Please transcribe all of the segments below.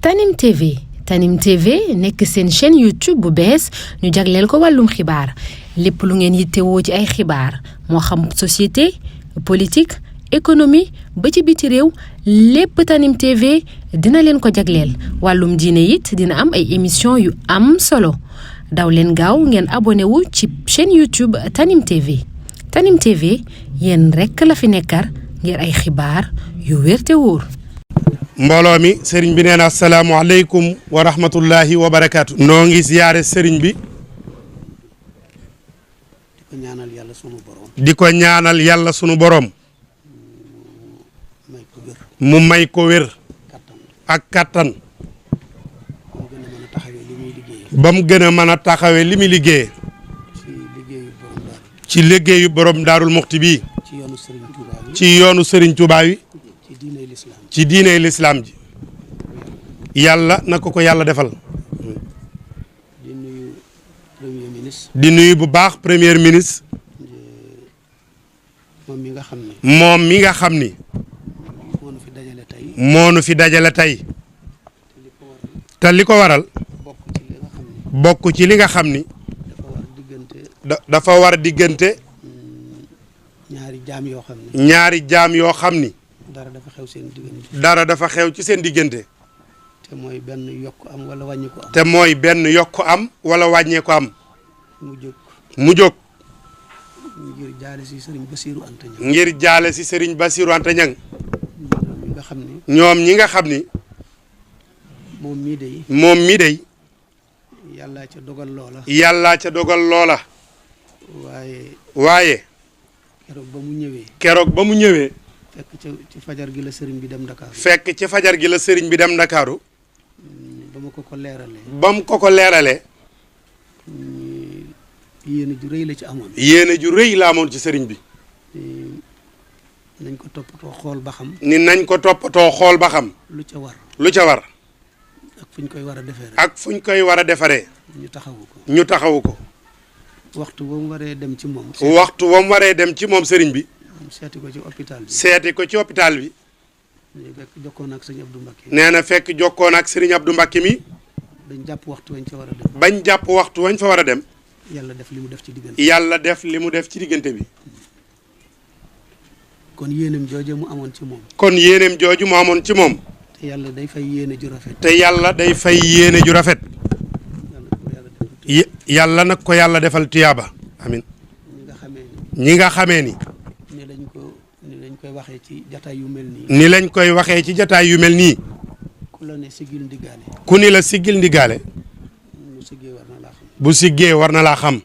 Tanim TV Tanim TV nekk seen chaîne YouTube bu bees ñu jagleel ko wàllum xibaar lépp lu ngeen yittewoo ci ay xibaar moo xam société politique économie ba ci biti réew lépp Tanim TV dina leen ko jagleel wàllum diine it dina am ay émission yu am solo daw leen gaaw ngeen abonné wu ci chaîne YouTube Tanim TV Tanim TV yéen rekk la fi nekkar ngir ay xibaar yu wér te wóor. mbooloo mi sëriñ bi nee na asalaamaaleykum wa rahmatullahi wa barakaatu. noo ngi ziyaare sëriñ bi. di ko ñaanal yàlla sunu borom. mu may ko wér. ak kattan. ba mu gën a mën a taxawee li muy liggéey. ci liggéeyu borom daarul muxti bi. ci yoonu sëriñ Tuubaa wi. ci diiney lislaam ji yàlla na ko yàlla defal. di nuyu bu baax premier ministre. moom mi nga xam ni. moo nu fi dajale tey. te li ko waral. bokk ci li nga xam ni. dafa war diggante. ñaari jaam yoo xam ni. dara dafa xew seen diggante. dara dafa xew ci seen diggante. te mooy benn yokk am wala wàññi ko am. te mooy benn yokk am wala wàññee ko am. mu jóg. ngir jaale si Serigne Bassirou Anta Niang. ngir jaale si Serigne Bassirou Anta Niang. nga xam ni. ñoom ñi nga xam ni. moom mii day. moom mii day. yàllaa ca dogal loola. yàllaa ca dogal loola. waaye. keroog ba mu ñëwee. fekk ci fajar gi la sëriñ bi dem Ndakaaru. fekk ci fajar gi la sëriñ bi dem Ndakaaru. ba ma ko leeralee. ba mu ko leeralee. yéene ju rëy la ci amoon. yéene ju rëy la amoon ci sëriñ bi. nañ ko toppatoo xool ba xam. ni nañ ko toppatoo xool ba xam. lu ca war. lu ca war. ak fuñ koy war a defaree. ak fuñ koy war a defaree. ñu taxawu ko. waxtu ba mu waree dem ci moom. waxtu ba mu waree dem ci moom sëriñ bi. seeti ko ci hôpital bi. seeti ko ci hôpital bi. fekk jokkoon ak sëriñ Abdou Mbacké. nee na fekk jokkoon ak sëriñ Abdou Mbacké mi. bañ jàpp waxtu wañ fa war a dem. bañ jàpp waxtu wañ fa war a dem. yàlla def li mu def ci diggante. yàlla def li mu def ci diggante bi. kon yéeneem jooju mu amoon ci moom. kon yéeneem jooju mu amoon ci moom. te yàlla day fay yéene ju rafet. te yàlla day fay yéene ju rafet. yàlla nag ko yàlla defal tuyaaba. amin ñi nga xamee ni. ni lañ koy waxee ci jataay yu mel nii. ni lañ koy waxee ci jataay yu mel nii. ku la ne siggil ndigaale. ku ni la siggil ndigaale. bu siggee war na laa xam.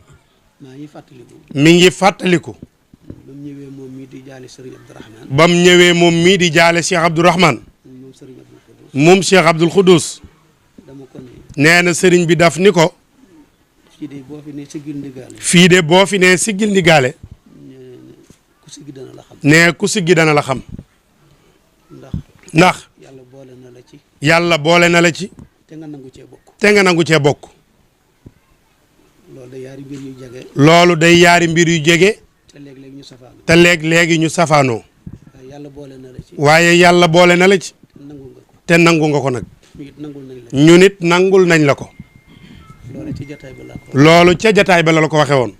mi ngi fàttaliku. ba mu ñëwee moom mii di jaale Serigne Abdourahmane. ba mu ñëwee moom mii di jaale Cheikh Abdourahmane. moom Cheikh Abdoul Khoudous. nee na sëriñ bi daf ni ko. fii de boo fi ne siggil ndigaale. fii de boo fi ne siggil ndigaale. ku siggi dana la xam. nee ku siggi dana la xam. ndax. yàlla boole na la ci. yàlla boole na la ci. te nga nangu cee bokk. te nga nangu cee bokk. loolu day yaari mbir yu jege. loolu day yaari mbir yu jege. te léeg-léeg ñu safaanoo. te léeg-léegi ñu safaanoo. waaye yàlla boole na la ci. waaye yàlla boole na la ci. te nangu nga ko nag. ñu nit nangul nañ la ko. loolu ca jataay ba la ko waxee woon.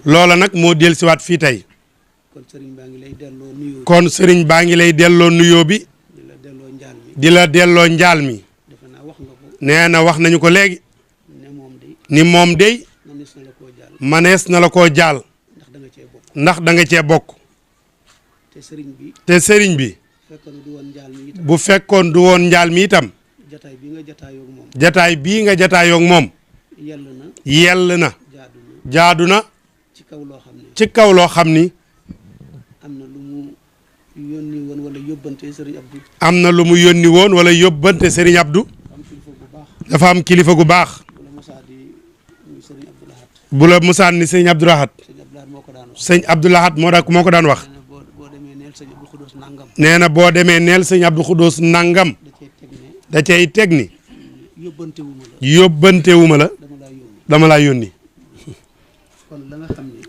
loola nag moo dellusiwaat fii tey. kon sëriñ baa ngi lay delloo nuyoo bi. di la delloo njaal mi. nee na wax nañu ko léegi. ni moom dey. manees na la koo jaal. ndax da nga cee bokk. te sëriñ bi. bu fekkoon du woon njaal mi itam. jataay bii nga jataayoog moom. yell na. jaadu na. ci kaw loo xam ni. am na lu mu yónni woon wala yóbbante Serigne Abdou. dafa am kilifa gu baax. bu la musaan ni Serigne Abdou Lahad. Serigne Abdou Lahad moo ko daan wax. nee na boo demee neel Serigne Abdou Khoudous nangam. da cay teg ni. yóbbantewuma la. dama laa yónni.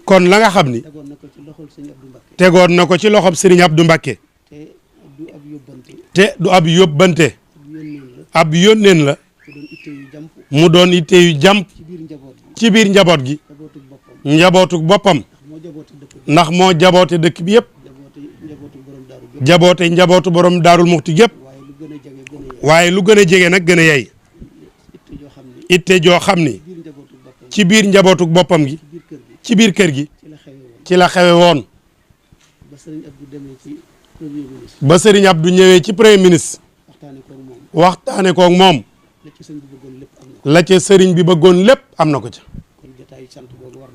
kon la nga xam ni. tegoon na ko ci loxob Serigne Abdou Mbacké. te du ab yóbbante ab yónneen la mu doon itte yu jàmp ci biir njaboot gi njabootuk boppam ndax moo jaboote dëkk bi yëpp jaboote njabootu borom daarul muxti gépp waaye lu gën a jege nag gën a yey itte joo xam ni ci biir njabootuk boppam gi ci biir kër gi ci la xewe woon ba sëriñ Abdou ñëwee ci premier ministre waxtaane koog moom la ca sëriñ bi bëggoon lépp am na ko ca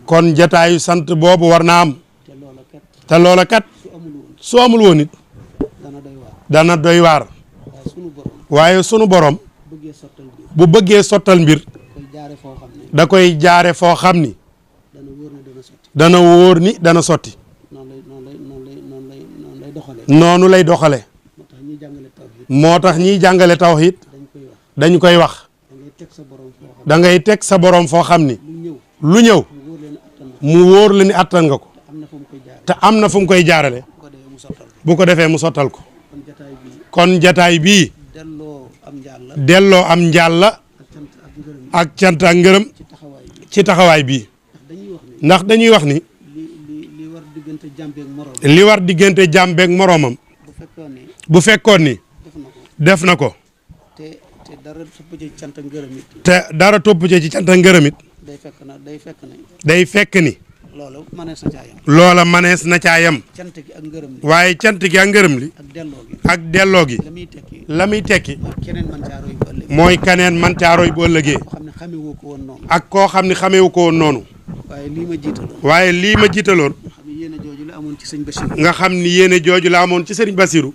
kon jataayu sant boobu war na am te loola kat su amul woon it dana doy waar waaye sunu borom bu bëggee sottal mbir da koy jaare foo xam ni dana wóor ni dana sotti noonu lay doxale moo tax ñiy jàngale tawhid dañ koy wax da ngay teg sa borom foo xam ni lu ñëw mu wóor la ni attan nga ko te am na fu mu koy jaarale bu ko defee mu sottal ko kon jataay bii delloo am njaal la ak cant ak ngërëm ci taxawaay bii ndax dañuy wax ni li war diggante jàmbeeg moroomam bu fekkoon ni def na ko te dara topp ci cant ak ngërëm it day fekk ni loola manees na caa yam waaye cant gi ak ngërëm li ak delloo gi la muy tekki mooy kaneen man caa roy bu ëllëgee ak koo xam ne xamewu ko woon noonu waaye lii ma jiitaloon nga xam ni yéene jooju la amoon ci sëriñ Basiru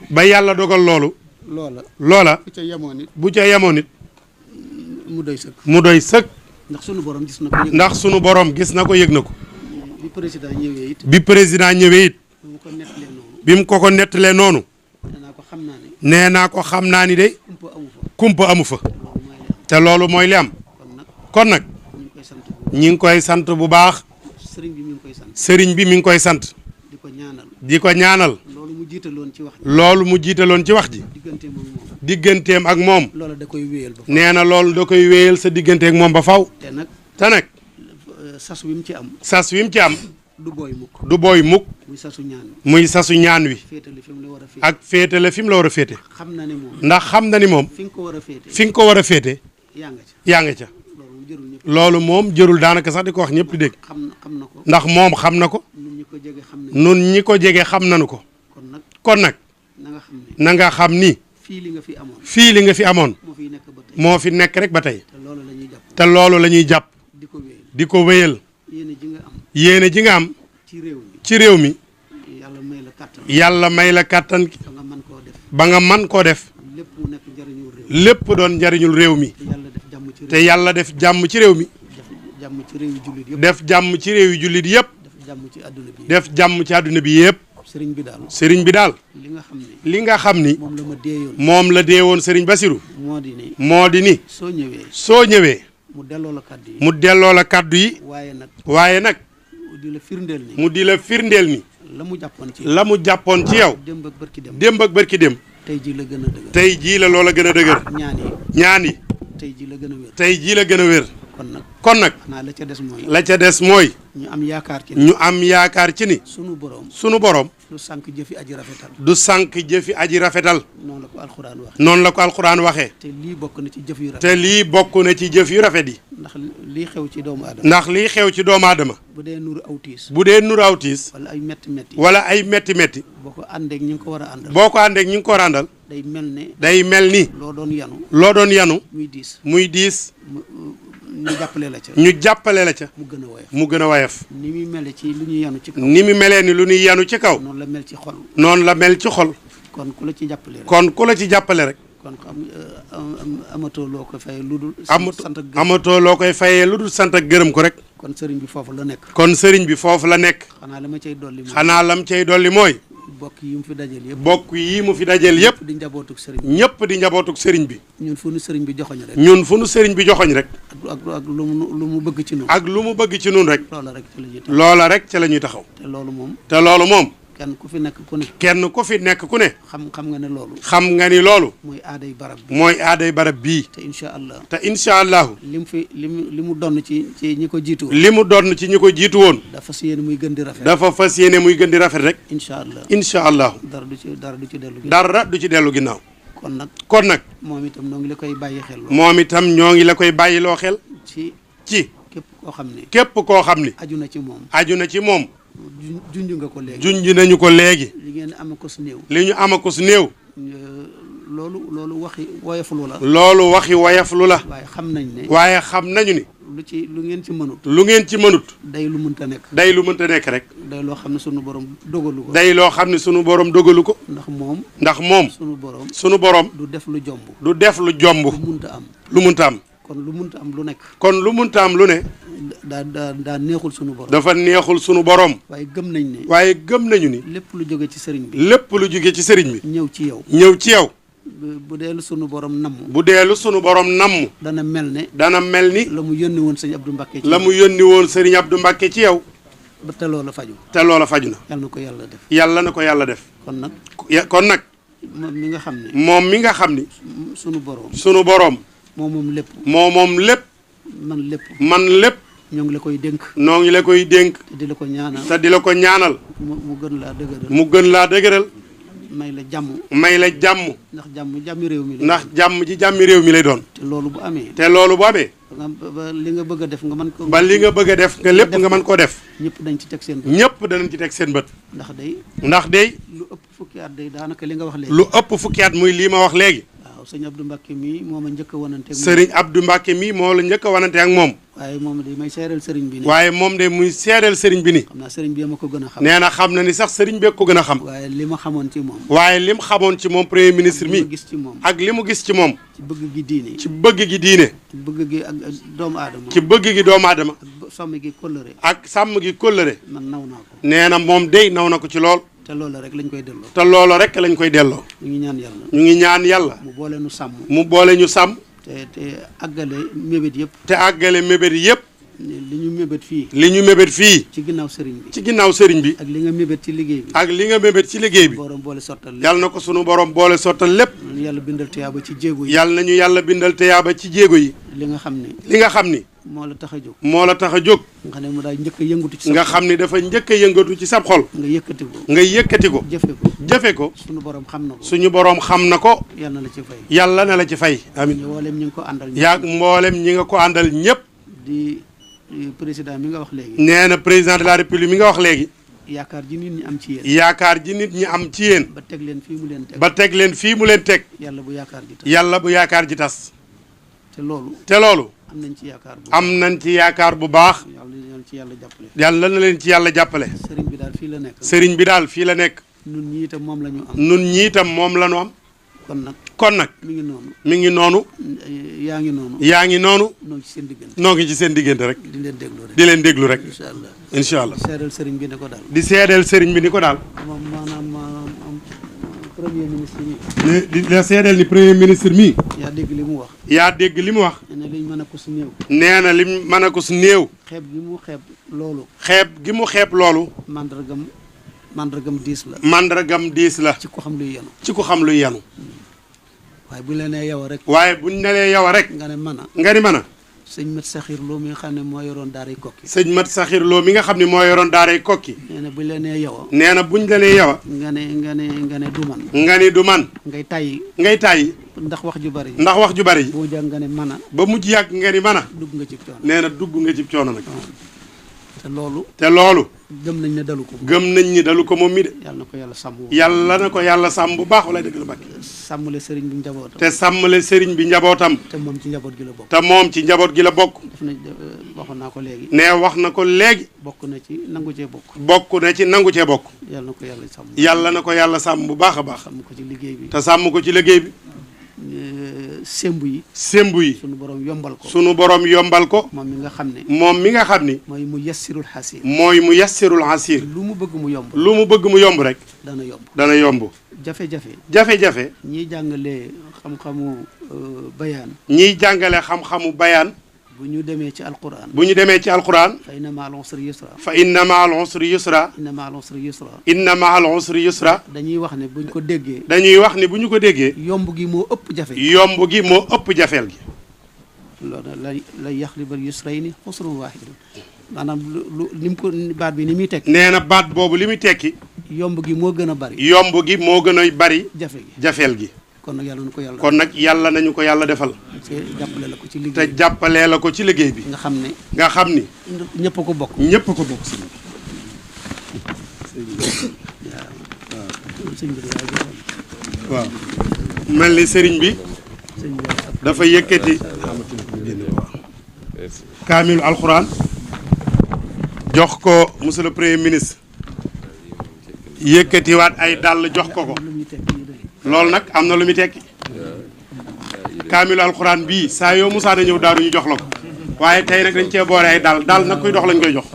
ba yàlla dogal loolu loola bu ca yemoon it mu doy sëkk ndax sunu borom gis na ko yëg na ko bi président ñëwee it bi mu ko nettalee noonu nee naa ko xam naa ni de kumpa amu fa te loolu mooy li am kon nag ñi ngi koy sant bu baax sëriñ bi mi ngi koy sant di ko ñaanal loolu mu jiitaloon ci wax ji digganteem ak moom nee na loolu da koy wéyal sa diggante ak moom ba faw te nag sas wi mu ci am du booy mukk muy sasu ñaan wi ak féetale fi mu la war a féete ndax xam na ni moom fi nga ko war a féete yaa nga ca loolu moom jërul daanaka sax di ko wax ñëpp di dégg ndax moom xam na ko nun ñi ko jege xam nañu ko kon nag na nga xam ni fii li nga fi amoon moo fi nekk rek ba tey te loolu la ñuy jàpp di ko wéyal yéene ji nga am ci réew mi yàlla may la kàttan ba nga man koo def lépp doon njariñul réew mi te yàlla def jàmm ci réew mi def jàmm ci réew yi jullit yëpp def jàmm ci àdduna bi yëpp sëriñ bi daal li nga xam ni moom la deewoon sëriñ Basiru moo di ni soo ñëwee mu delloo la kàddu yi waaye nag mu di la firndeel ni la mu jàppoon ci yow démb ak bërki dem tey jii la loola gën a dëgër ñaan yi tey jii la gën a wér kon nag la ca des mooy ñu am yaakaar ci ni sunu borom du sànq jëfi aji rafetal noonu la ko alxuraan waxee te lii bokk na ci jëf yu rafet yi ndax lii xew ci doomu aadama bu dee nuru aw tiis wala ay metti boo ko àndeek ñi nga ko war a àndal day mel ni loo doon yanu muy diis ñu jàppale la ca mu gën a woyof ni mu melee ni lu ñuy yanu ci kaw noonu la mel ci xol kon ku la ci jàppale rek kon amatoo loo koy fayee lu dul sant ak gërëm ko rek kon sëriñ bi foofu la nekk xanaa lam cay dolli mooy bokk yi mu fi dajeel yëpp di njabootuk sëriñ bi ñun fu nu sëriñ bi joxoñ rek ak lu mu bëgg ci nun rek loola rek ca la ñuy taxaw te loolu moom kenn ku fi nekk ku ne. kenn ku fi nekk ku ne. xam nga ne loolu. xam nga ni loolu. mooy aaday barab bi. mooy aaday barab bii. te incha allah. te incha allahu. li mu donn ci ñi ko jiitu woon. li mu donn ci ñi ko jiitu woon. dafa fas yéene muy gën di rafet. dafa fas yéene muy gën di rafet rek. incha allah. incha allahu. dara du ci dellu. dara du ci dellu ginnaaw. kon nag. moom itam ñoo ngi la koy bàyyi xel. moom itam ñoo ngi la koy bàyyiloo xel. ci. képp koo xam ne. képp koo xam ni. aju na ci moom. aju na ci moom. junj nga ko léegi. junj nañu ko léegi. li ngeen am ko su néew. li ñu am ko su néew. loolu waxi woyaflu la. loolu waxi woyaflu la. waaye xam nañ ne. waaye xam nañu ni. lu ngeen ci mënut. lu ngeen ci mënut. day lu mënta nekk. day lu mënta nekk rek. day loo xam ne sunu borom dogalu ko. day loo xam ne sunu borom dogalu ko. ndax moom. sunu borom. du def lu jomb. du def lu jomb. lu mënta am. lu mënta am. kon lu mënta am lu nekk. kon lu mënta am lu ne. daa neexul sunu borom. dafa neexul sunu borom. waaye gëm nañ ne. waaye gëm nañu ni. lépp lu jóge ci sëriñ bi. lépp lu jóge ci sëriñ bi. ñëw ci yow. ñëw ci yow. bu dee lu sunu borom namm. bu dee lu sunu borom namm. dana mel ne. dana mel ni. la mu yónni woon sëriñ Abdou Mbacké. la mu yónni woon sëriñ Abdou Mbacké ci yow. ba te loola faju. te loola faju na. yàlla na ko yàlla def. yàlla na ko yàlla def. kon nag. moom mi nga xam ne. moom mi nga xam ni. sunu borom. sunu borom. moom lépp. moom lépp. man lépp. ñoo ngi la koy dénk. noo ngi la koy dénk. te di la ko ñaanal. te di la ko ñaanal. mu gën laa dëgëral. mu gën laa dëgëral. may la jàmm. may la jàmm. ndax jàmmi réew mi. ndax jàmm ji jàmmi réew mi lay doon. te loolu bu amee. ba li nga bëgg a def nga mën ko. ba li nga bëgg a def nga lépp nga mën koo def. ñëpp dañ ci teg seen bët. ñëpp danañ ci teg seen bët. ndax day. lu ëpp fukki at day daanaka li nga wax léegi. lu ëpp fukki at muy lii ma wax léegi. waaw sëñ Abdou Mbacké mii moo ma njëkk a wanante. sëriñ Abdou Mbacké mii moo la njëkk a wanante ak moom. waaye moom de may seereel sëriñ bi ni. waaye moom de muy seereel sëriñ bi ni. xam naa sëriñ bi ma ko gën a xam. nee na xam na ni sax sëriñ bee ko gën a xam. waaye li ma xamoon ci moom. waaye li mu xamoon ci moom premier ministre mi. gis ci moom ak li mu gis ci moom. ci bëgg gi diine. ci bëgg gi diine. ci bëgg gi ak doomu aadama. ci bëgg gi doomu aadama. ak sàmm gi kóllëre. ak sàmm gi kóllëre. man naw naa ko. nee na moom day naw na ko ci lool. te loolu rek lañ koy delloo. te loolu rek lañ koy delloo. ñu ngi ñaan yàlla. ñu ngi ñaan yàlla. mu boole ñu sàmm. mu boole ñu sàmm. te àggale mébét yëpp. te àggale mébét yëpp. li ñu mébét fii. li ñu mébét fii. ci ginnaaw sëriñ bi. ci ginnaaw sëriñ bi. ak li nga mébét ci liggéey bi. ak li nga mébét ci liggéey bi. borom boole sottal lépp. yàlla na ko sunu borom boole sottal lépp. yàlla bindal teyaaba ci jéego yi. yàlla nañu yàlla bindal teyaaba ci jéego yi. li nga xam ne. li nga xam ni. moo la tax a jóg. moo la tax a jóg. nga xam ne mu daal njëkk a yëngatu ci. nga xam ni dafa njëkk a yëngatu ci sab xol. nga yëkkati ko. nga yëkkati ko. jëfe ko. jëfe ko. suñu borom xam na ko. suñu borom xam na ko. yàlla na la ci fay. yàlla na la ci fay. amiin mboolem ñi nga ko àndal. yaag mboolem ñi nga ko àndal ñëpp. di président mi nga wax léegi. nee na président de la république mi nga wax léegi. yaakaar ji nit ñi am ci yéen. yaakaar ji nit ñi am ci yéen. ba teg leen fii mu leen teg. ba teg leen fii mu leen teg. yàlla bu yaakaar ji tas. yàlla bu yaakaar ji tas. te loolu. am nañ ci yaakaar bu am nañ ci yaakaar bu baax. yàlla ci yàlla jàppale. yàlla na leen ci yàlla jàppale. sëriñ bi daal fii la nekk. sëriñ bi daal fii la nekk. nun ñii itam moom la ñu am. nun ñii itam moom la ñu am. kon nag. mi ngi noonu. mi ngi noonu. yaa ngi noonu. yaa ngi noonu. noo ngi ci seen diggante. noo ngi ci seen diggante rek. di leen déglu rek. di leen déglu rek. incha allah. incha allah. di seedeel sëriñ bi ne ko daal. di seedeel sëriñ bi ni ko daal. moom maanaam premier ministre mi. di la seedeel ni premier ministre mi. yaa dégg li mu wax. yaa dégg li mu wax. nee na liñ mën a ko su néew. nee na lim mën a ko su néew. xeeb gi mu xeeb loolu. xeeb gi mu xeeb loolu. mandargam diis la. mandargam diis la. ci ko xam luy yenu. ci ko xam luy yenu. waaye bu la nee yow rek. waaye buñ nelee yow rek. nga ne mën a. nga ni mën a. sëñ Mat Saxir Lo mi nga xam ne moo yoroon daaray kokki. sëñ Mat Saxir Lo mi nga xam ne moo yoroon daaray kokki. nee na buñ la nee yow. nee na buñ la nee yow. nga ne du man. nga ni du man. ngay tàyyi. ndax wax ju bari. ndax wax ju bari. boo jàng nga ne mën a. ba mujj yàgg nga ni mën a. dugg nga ci coono. nee na dugg nga ci coono nag. te loolu. gëm nañ ni dalu ko moom mi de. yàlla na ko yàlla sàmm. yàlla na ko yàlla sàmm bu baax wala dëgg la Mbàkke. sàmmale sëriñ bi njabootam. te sàmmale sëriñ bi njabootam. te moom ci njaboot gi la bokk. te moom ci njaboot gi la bokk. waxoon naa ko léegi. nee wax na ko léegi. bokk na ci nangu cee bokk. bokk na ci nangu cee bokk. yàlla na ko yàlla sàmm. yàlla na ko yàlla sàmm bu baax a baax. sàmm ko ci liggéey bi. te sàmm ko ci liggéey bi. sembu yi. sunu borom yombal ko. sunu borom yombal ko. moom mi nga xam ne. mooy mu yassirul xasir. mooy mu yassirul xasir. lu mu bëgg mu yomb. lu mu bëgg mu yomb rek. dana yomb. jafe-jafe. ñiy jàngale xam-xamu bayaan. ñiy jàngale xam-xamu bayaan. bu ñu demee ci alquran. bu ñu demee ci alquran. fa inna ma'al usri yusra. fa inna ma'al usri yusra. inna ma'al usri yusra. inna ma'al usri yusra. dañuy wax ne bu ñu ko déggee. dañuy wax ni bu ñu ko déggee. yomb gi moo ëpp jafe. yomb gi moo ëpp jafeel gi. loolu la yaxlibal yusrayni usrun waahidun maanaam lu ni mu ko baat bi ni muy tekki. nee na baat boobu li muy tekki. yomb gi moo gën a bari. yomb gi moo gën a bari. jafe gi jafeel gi. kon nag yàlla na ko yàlla. kon nag yàlla nañu ko yàlla defal. te jàppale la ko ci liggéey te jàppalee la ko ci liggéey bi. nga xam ne. nga xam ni. ñëpp a ko bokk. ñëpp a ko bokk. waaw mel ni sëriñ bi dafa yëkkati kaamilu alxuraan jox ko monsieur le premier ministre yëkkatiwaat ay dàll jox ko ko loolu nag am na lu muy tekki kaamilu alxuraan bii saa yoo musaana ñëw daaru ñu jox la ko waaye tey nag dañ cee boole ay dàll nag kuy dox lañ koy jox